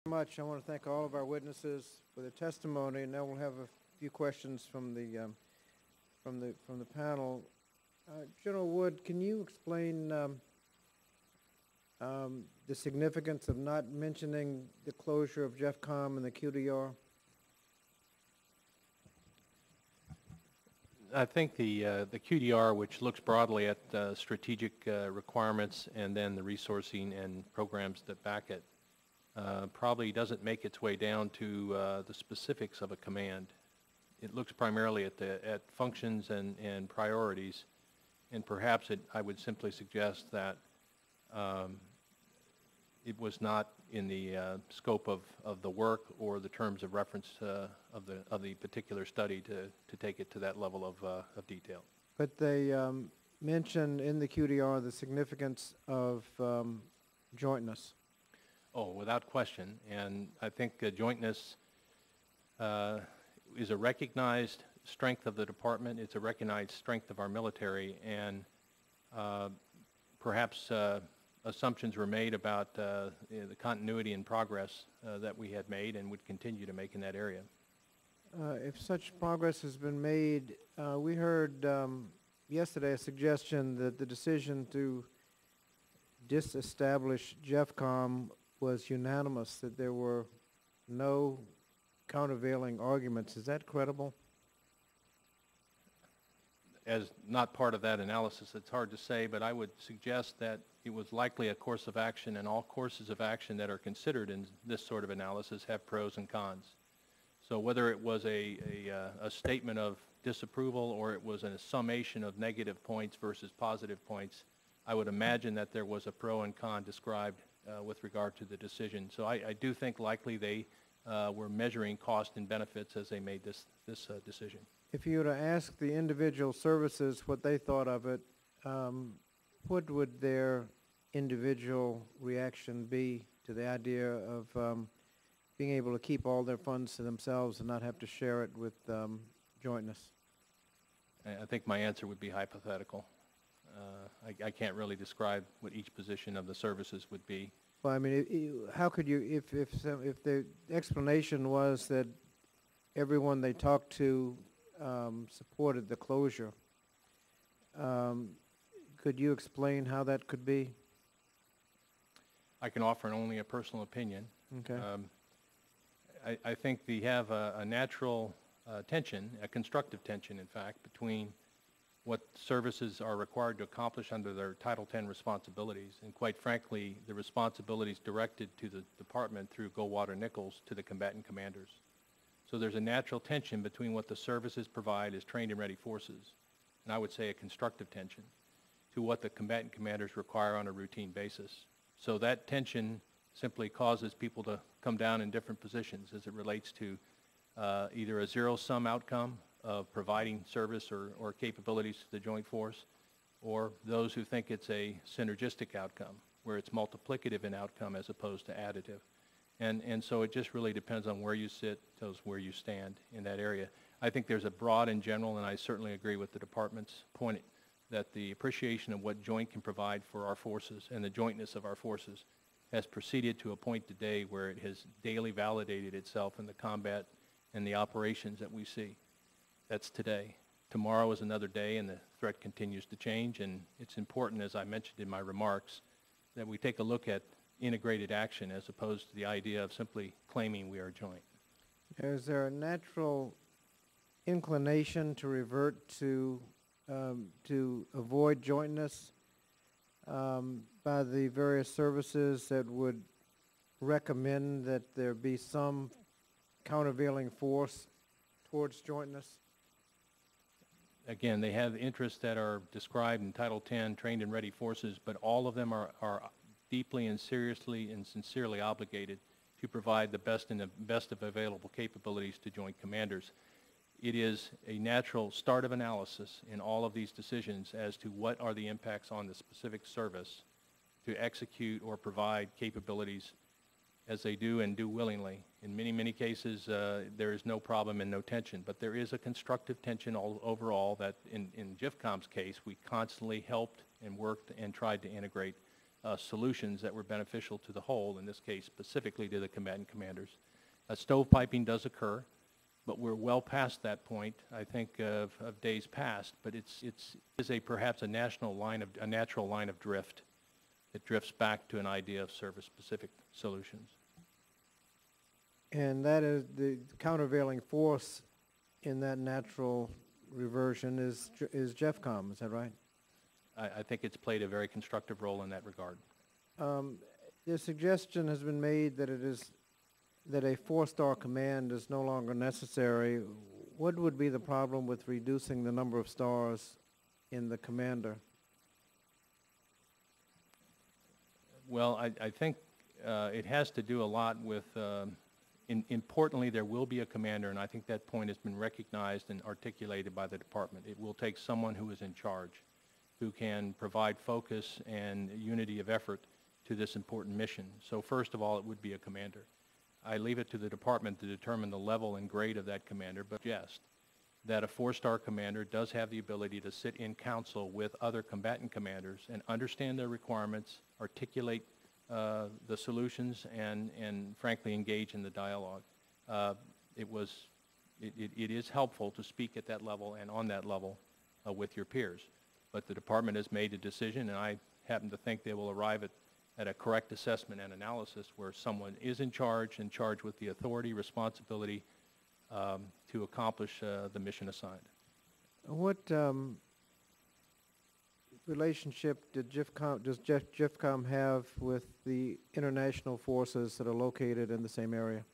Much. I want to thank all of our witnesses for their testimony, and now we'll have a few questions from the panel. General Wood, can you explain the significance of not mentioning the closure of JEFCOM and the QDR? I think the QDR, which looks broadly at strategic requirements and then the resourcing and programs that back it, probably doesn't make its way down to the specifics of a command. It looks primarily at functions and priorities, and perhaps I would simply suggest that it was not in the scope of the work or the terms of reference of the particular study to take it to that level of detail. But they mention in the QDR the significance of jointness. Oh, without question. And I think jointness is a recognized strength of the department. It's a recognized strength of our military. And perhaps assumptions were made about the continuity and progress that we had made and would continue to make in that area. If such progress has been made, we heard yesterday a suggestion that the decision to disestablish JEFCOM was unanimous, that there were no countervailing arguments. Is that credible? As not part of that analysis, it's hard to say, but I would suggest that it was likely a course of action, and all courses of action that are considered in this sort of analysis have pros and cons. So whether it was a statement of disapproval or it was a summation of negative points versus positive points, I would imagine that there was a pro and con described with regard to the decision. So I do think likely they were measuring cost and benefits as they made this decision. If you were to ask the individual services what they thought of it, what would their individual reaction be to the idea of being able to keep all their funds to themselves and not have to share it with jointness? I think my answer would be hypothetical. I can't really describe what each position of the services would be. Well, I mean, how could you, if the explanation was that everyone they talked to supported the closure, could you explain how that could be? I can offer only a personal opinion. Okay. I think we have a natural tension, a constructive tension, in fact, between what services are required to accomplish under their Title X responsibilities, and quite frankly, the responsibilities directed to the department through Goldwater-Nichols to the combatant commanders. So there's a natural tension between what the services provide as trained and ready forces, and I would say a constructive tension, to what the combatant commanders require on a routine basis. So that tension simply causes people to come down in different positions as it relates to either a zero-sum outcome of providing service or capabilities to the joint force, or those who think it's a synergistic outcome, where it's multiplicative in outcome as opposed to additive. And so it just really depends on where you sit, tells where you stand in that area. I think there's a broad and general, and I certainly agree with the department's point, that the appreciation of what joint can provide for our forces and the jointness of our forces has proceeded to a point today where it has daily validated itself in the combat and the operations that we see. That's today. Tomorrow is another day, and the threat continues to change, and it's important, as I mentioned in my remarks, that we take a look at integrated action as opposed to the idea of simply claiming we are joint. Is there a natural inclination to revert to avoid jointness by the various services that would recommend that there be some countervailing force towards jointness? Again, they have interests that are described in Title X, trained and ready forces, but all of them are deeply and seriously and sincerely obligated to provide the best of available capabilities to joint commanders. It is a natural start of analysis in all of these decisions as to what are the impacts on the specific service to execute or provide capabilities as they do and do willingly. In many, many cases, there is no problem and no tension, but there is a constructive tension overall that in JEFCOM's case, we constantly helped and worked and tried to integrate solutions that were beneficial to the whole, in this case specifically to the combatant commanders. Stovepiping does occur, but we're well past that point, I think, of days past. But it is perhaps a natural line of drift. It drifts back to an idea of service-specific solutions. And that is the countervailing force in that natural reversion is JEFCOM, is that right? I think it's played a very constructive role in that regard. The suggestion has been made that that a 4-star command is no longer necessary. What would be the problem with reducing the number of stars in the commander? Well, I think it has to do a lot with, importantly, there will be a commander, and I think that point has been recognized and articulated by the department. It will take someone who is in charge, who can provide focus and unity of effort to this important mission. So first of all, it would be a commander. I leave it to the department to determine the level and grade of that commander, but suggest that a 4-star commander does have the ability to sit in council with other combatant commanders and understand their requirements, articulate the solutions, and frankly engage in the dialogue. It is helpful to speak at that level and on that level with your peers. But the department has made a decision, and I happen to think they will arrive at a correct assessment and analysis where someone is in charge and charged with the authority, responsibility to accomplish the mission assigned. What relationship does JEFCOM have with the international forces that are located in the same area?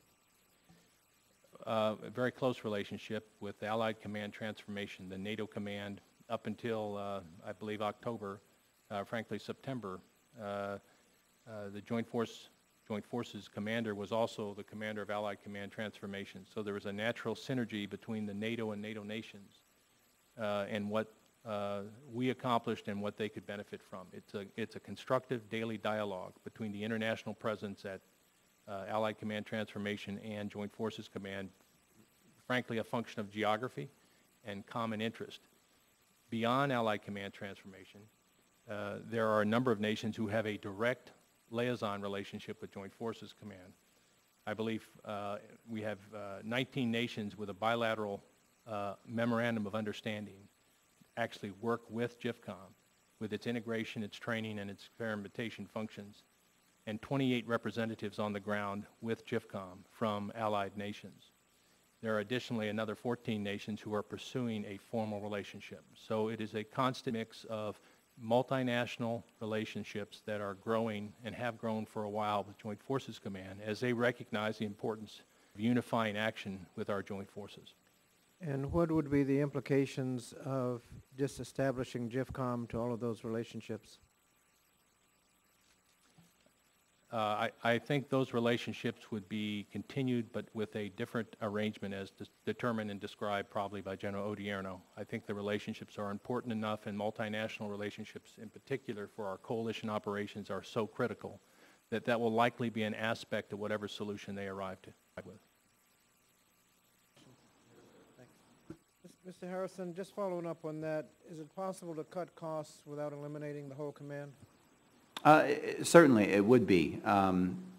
A very close relationship with the Allied Command Transformation, the NATO command, up until, I believe, October, frankly, September. The Joint Forces commander was also the commander of Allied Command Transformation. So there was a natural synergy between the NATO and NATO nations and what we accomplished and what they could benefit from. It's a constructive daily dialogue between the international presence at Allied Command Transformation and Joint Forces Command, frankly a function of geography and common interest. Beyond Allied Command Transformation, there are a number of nations who have a direct liaison relationship with Joint Forces Command. I believe we have 19 nations with a bilateral memorandum of understanding actually work with JEFCOM, with its integration, its training, and its experimentation functions, and 28 representatives on the ground with JEFCOM from allied nations. There are additionally another 14 nations who are pursuing a formal relationship. So it is a constant mix of multinational relationships that are growing and have grown for a while with Joint Forces Command as they recognize the importance of unifying action with our joint forces. And what would be the implications of just establishing JEFCOM to all of those relationships? I think those relationships would be continued, but with a different arrangement as determined and described probably by General Odierno. I think the relationships are important enough, and multinational relationships in particular for our coalition operations are so critical that that will likely be an aspect of whatever solution they arrive with. Mr. Harrison, just following up on that, is it possible to cut costs without eliminating the whole command? Certainly, it would be.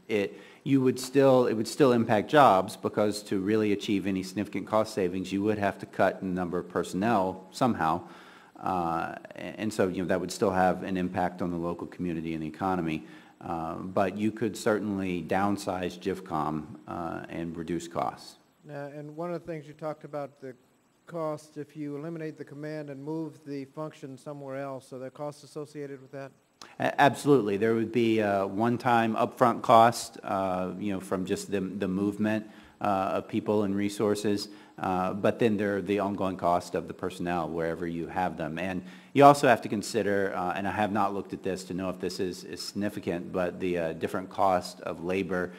It would still impact jobs, because to really achieve any significant cost savings, you would have to cut the number of personnel somehow, and so that would still have an impact on the local community and the economy. But you could certainly downsize JEFCOM and reduce costs. Now, and one of the things you talked about, the cost, if you eliminate the command and move the function somewhere else, are there costs associated with that? Absolutely. There would be a one-time upfront cost, from just the movement of people and resources, but then there are the ongoing cost of the personnel wherever you have them. And you also have to consider, and I have not looked at this to know if this is significant, but the different cost of labor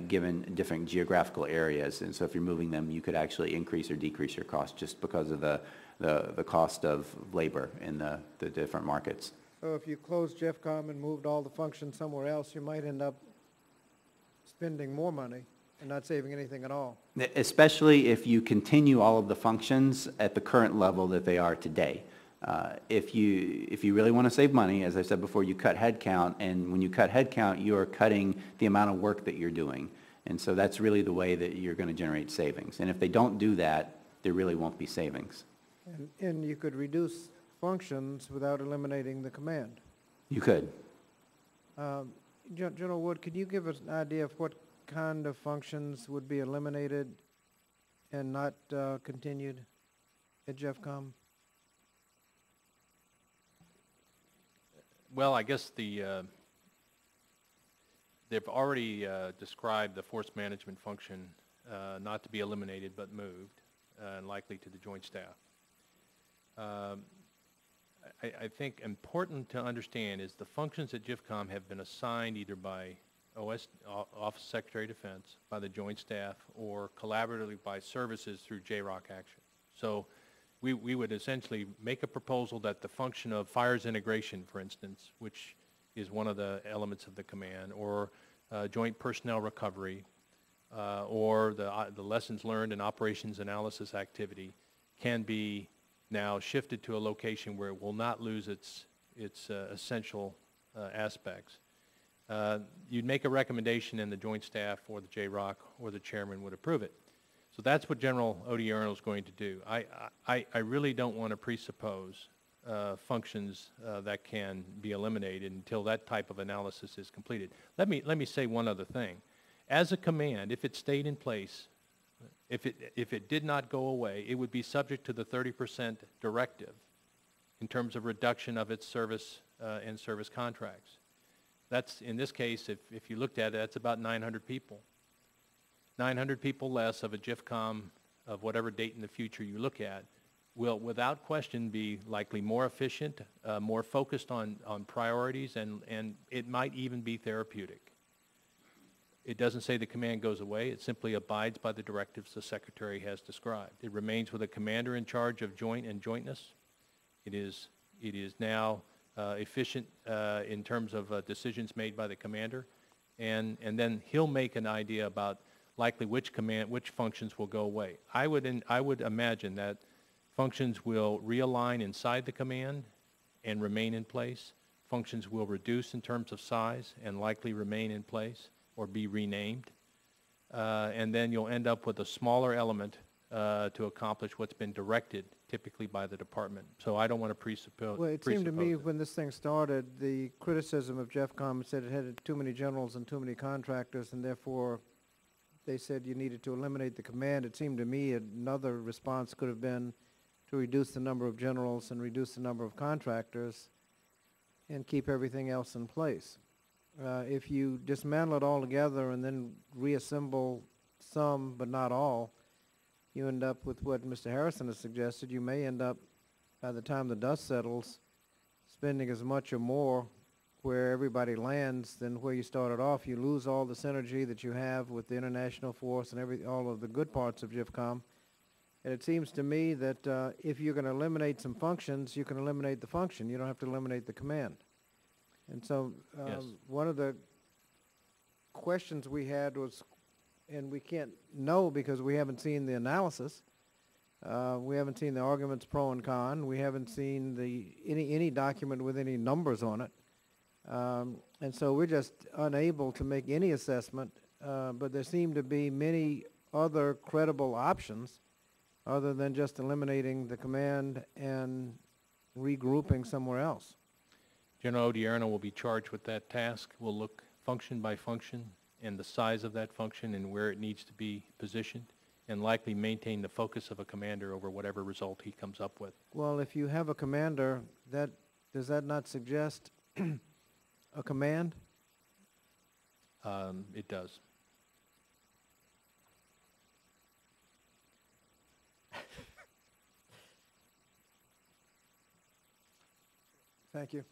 given different geographical areas. And so if you're moving them, you could actually increase or decrease your cost just because of the cost of labor in the different markets. So if you closed JEFCOM and moved all the functions somewhere else, you might end up spending more money and not saving anything at all. Especially if you continue all of the functions at the current level that they are today. If you really want to save money, as I said before, you cut headcount, and when you cut headcount, you are cutting the amount of work that you're doing. And so that's really the way that you're going to generate savings. And if they don't do that, there really won't be savings. And you could reduce functions without eliminating the command. You could. General Wood, could you give us an idea of what kind of functions would be eliminated and not continued at JeffCom? Well, I guess they've already described the force management function not to be eliminated but moved, and likely to the joint staff. I think important to understand is the functions at JIFCOM have been assigned either by Office of Secretary of Defense, by the Joint Staff, or collaboratively by services through JROC action. So we would essentially make a proposal that the function of fires integration, for instance, which is one of the elements of the command, or joint personnel recovery, or the lessons learned and operations analysis activity can be now shifted to a location where it will not lose its essential aspects. You'd make a recommendation and the Joint Staff or the JROC or the chairman would approve it. So that's what General Odierno is going to do. I really don't want to presuppose functions that can be eliminated until that type of analysis is completed. Let me say one other thing. As a command, if it stayed in place, if it did not go away, it would be subject to the 30% directive in terms of reduction of its service and service contracts. That's, in this case, if you looked at it, that's about 900 people. 900 people less of a JIFCOM of whatever date in the future you look at will, without question, be likely more efficient, more focused on priorities, and it might even be therapeutic. It doesn't say the command goes away. It simply abides by the directives the Secretary has described. It remains with a commander in charge of joint and jointness. It is now efficient in terms of decisions made by the commander, and then he'll make an idea about likely which functions will go away. I would imagine that functions will realign inside the command and remain in place. Functions will reduce in terms of size and likely remain in place or be renamed. And then you'll end up with a smaller element to accomplish what's been directed typically by the department. So I don't want to presuppose. Well, it seemed to me when this thing started, the criticism of JeffCom said it had too many generals and too many contractors, and therefore they said you needed to eliminate the command. It seemed to me another response could have been to reduce the number of generals and reduce the number of contractors and keep everything else in place. If you dismantle it all together and then reassemble some but not all, you end up with what Mr. Harrison has suggested. You may end up, by the time the dust settles, spending as much or more where everybody lands than where you started off. You lose all the synergy that you have with the international force and all of the good parts of JIFCOM. And it seems to me that if you're going to eliminate some functions, you can eliminate the function. You don't have to eliminate the command. And so Yes. one of the questions we had was, and we can't know because we haven't seen the analysis, we haven't seen the arguments pro and con, we haven't seen any document with any numbers on it, and so we're just unable to make any assessment, but there seem to be many other credible options other than just eliminating the command and regrouping somewhere else. General Odierno will be charged with that task. We'll look function by function and the size of that function and where it needs to be positioned, and likely maintain the focus of a commander over whatever result he comes up with. Well, if you have a commander, does that not suggest a command? It does. Thank you.